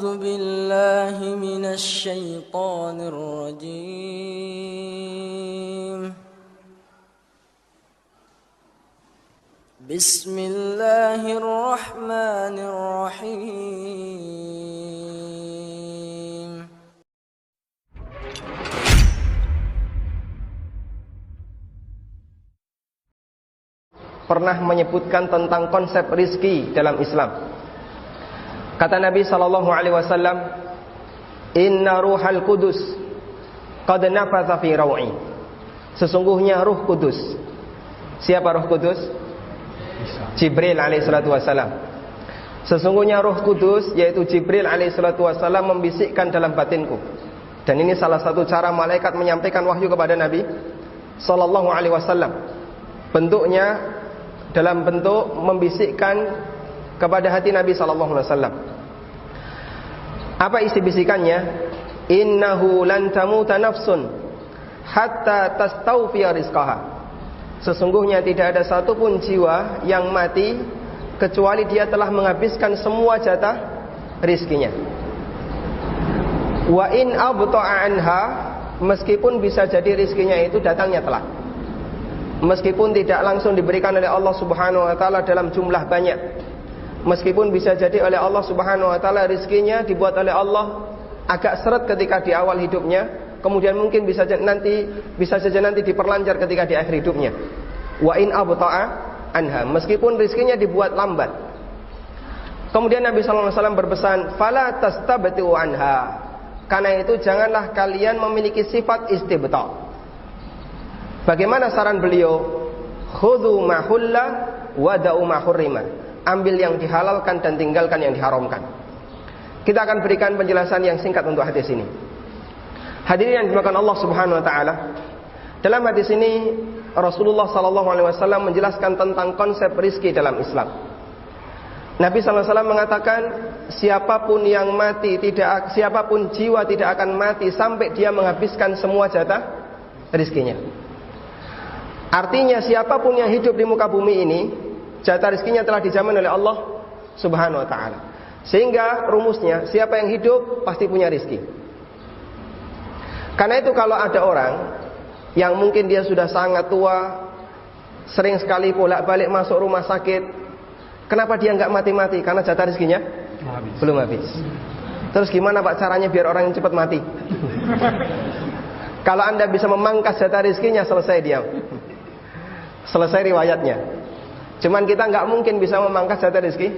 أعوذ بالله من الشيطان الرجيم. بسم الله الرحمن الرحيم. Pernah menyebutkan tentang konsep rizki dalam Islam. Kata Nabi SAW, Inna ruhal kudus qad nafatha fi raw'i. Sesungguhnya Ruh Kudus. Siapa Ruh Kudus? Jibril alaihissalatu wassalam. Sesungguhnya Ruh Kudus, yaitu Jibril alaihissalatu wassalam, membisikkan dalam batinku. Dan ini salah satu cara malaikat menyampaikan wahyu kepada Nabi sallallahu alaihi wasallam. Bentuknya dalam bentuk membisikkan kepada hati Nabi sallallahu alaihi wasallam. Apa isi bisikannya? Innahu lan tamuta nafsun hatta tastawfiya rizqaha. Sesungguhnya tidak ada satupun jiwa yang mati kecuali dia telah menghabiskan semua jatah rizkinya. Wa in abta'a anha, meskipun bisa jadi rizkinya itu datangnya telat, meskipun tidak langsung diberikan oleh Allah Subhanahu wa taala dalam jumlah banyak, meskipun bisa jadi oleh Allah Subhanahu wa taala rizkinya dibuat oleh Allah agak seret ketika di awal hidupnya, kemudian mungkin bisa saja nanti diperlancar ketika di akhir hidupnya. Wa in abta'a anha, meskipun rizkinya dibuat lambat. Kemudian Nabi sallallahu alaihi wasallam berpesan, fala tastabtiu anha. Karena itu janganlah kalian memiliki sifat istibta'. Bagaimana saran beliau? Khudhu ma hulla wa da'u ma hurrima. Ambil yang dihalalkan dan tinggalkan yang diharamkan. Kita akan berikan penjelasan yang singkat untuk hadis ini. Hadirin yang dimuliakan Allah Subhanahu wa taala, dalam hadis ini Rasulullah sallallahu alaihi wasallam menjelaskan tentang konsep rizki dalam Islam. Nabi sallallahu alaihi wasallam mengatakan, siapapun jiwa tidak akan mati sampai dia menghabiskan semua jatah rizkinya. Artinya siapapun yang hidup di muka bumi ini, jatah rizkinya telah dijamin oleh Allah Subhanahu wa ta'ala. Sehingga rumusnya, siapa yang hidup pasti punya rizki. Karena itu kalau ada orang yang mungkin dia sudah sangat tua, sering sekali bolak-balik masuk rumah sakit, kenapa dia nggak mati-mati? Karena jatah rizkinya belum habis. Terus gimana Pak caranya biar orang yang cepat mati? Kalau Anda bisa memangkas jatah rizkinya, selesai dia. Selesai riwayatnya. Cuman kita nggak mungkin bisa memangkas jatah rezeki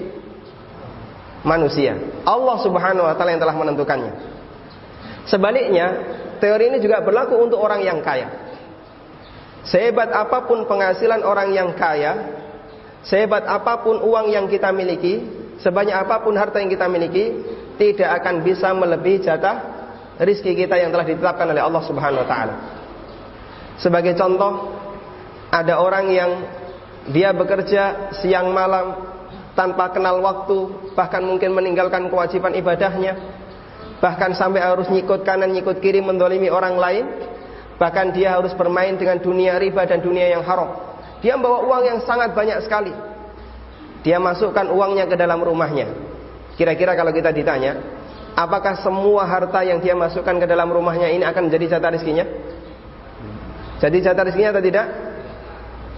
manusia. Allah Subhanahu wa taala yang telah menentukannya. Sebaliknya, teori ini juga berlaku untuk orang yang kaya. Sehebat apapun penghasilan orang yang kaya, sehebat apapun uang yang kita miliki, sebanyak apapun harta yang kita miliki, tidak akan bisa melebihi jatah rezeki kita yang telah ditetapkan oleh Allah Subhanahu wa taala. Sebagai contoh, ada orang yang dia bekerja siang malam tanpa kenal waktu, bahkan mungkin meninggalkan kewajiban ibadahnya, bahkan sampai harus nyikut kanan nyikut kiri mendolimi orang lain, bahkan dia harus bermain dengan dunia riba dan dunia yang haram. Dia membawa uang yang sangat banyak sekali, dia masukkan uangnya ke dalam rumahnya. Kira-kira kalau kita ditanya, apakah semua harta yang dia masukkan ke dalam rumahnya ini akan menjadi jatah rizkinya? Jadi jatah rizkinya atau tidak?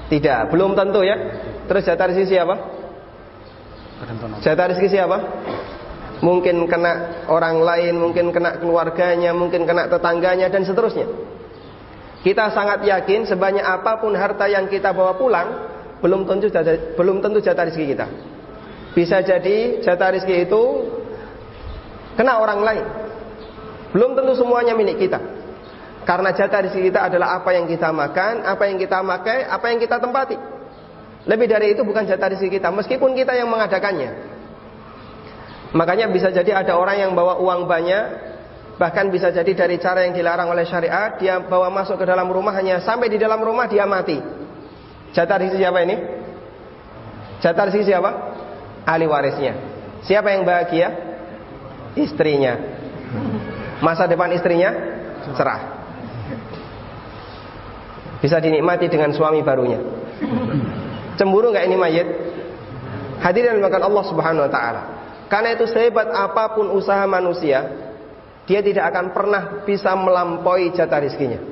Tidak, belum tentu ya. Terus jatah rezeki siapa? Jatah rezeki siapa? Mungkin kena orang lain, mungkin kena keluarganya, mungkin kena tetangganya, dan seterusnya. Kita sangat yakin sebanyak apapun harta yang kita bawa pulang, belum tentu jatah rezeki kita. Bisa jadi jatah rezeki itu kena orang lain. Belum tentu semuanya milik kita. Karena jatah rezeki kita adalah apa yang kita makan, apa yang kita pakai, apa yang kita tempati. Lebih dari itu bukan jatah rezeki kita, meskipun kita yang mengadakannya. Makanya bisa jadi ada orang yang bawa uang banyak, bahkan bisa jadi dari cara yang dilarang oleh syariat, dia bawa masuk ke dalam rumahnya, sampai di dalam rumah dia mati. Jatah rezeki siapa ini? Jatah rezeki siapa? Ahli warisnya. Siapa yang bahagia? Istrinya. Masa depan istrinya cerah, bisa dinikmati dengan suami barunya. Cemburu nggak ini mayit? Hadirin yang dimuliakan Allah Subhanahu wa taala. Karena itu sehebat apapun usaha manusia, dia tidak akan pernah bisa melampaui jatah rizkinya.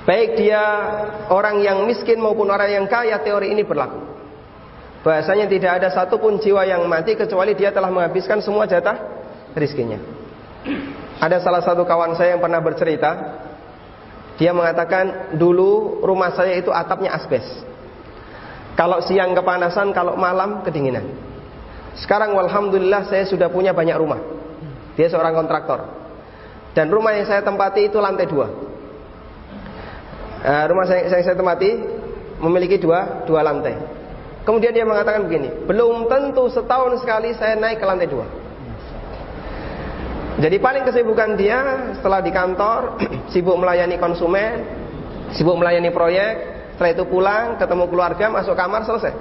Baik dia orang yang miskin maupun orang yang kaya, teori ini berlaku. Bahasanya tidak ada satupun jiwa yang mati kecuali dia telah menghabiskan semua jatah rizkinya. Ada salah satu kawan saya yang pernah bercerita, dia mengatakan dulu rumah saya itu atapnya asbes. Kalau siang kepanasan, kalau malam kedinginan. Sekarang walhamdulillah saya sudah punya banyak rumah. Dia seorang kontraktor. Dan rumah yang saya tempati itu lantai 2. Rumah saya tempati memiliki dua lantai. Kemudian dia mengatakan begini, belum tentu setahun sekali saya naik ke lantai 2. Jadi paling kesibukan dia setelah di kantor, sibuk melayani konsumen, sibuk melayani proyek. Setelah itu pulang, ketemu keluarga, masuk kamar, selesai.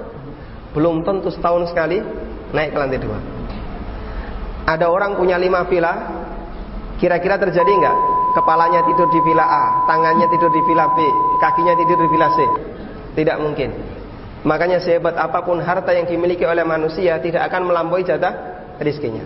Belum tentu setahun sekali naik ke lantai 2. Ada orang punya 5 villa, kira-kira terjadi enggak? Kepalanya tidur di villa A, tangannya tidur di villa B, kakinya tidur di villa C. Tidak mungkin. Makanya sehebat apapun harta yang dimiliki oleh manusia, tidak akan melampaui jatah rizkinya.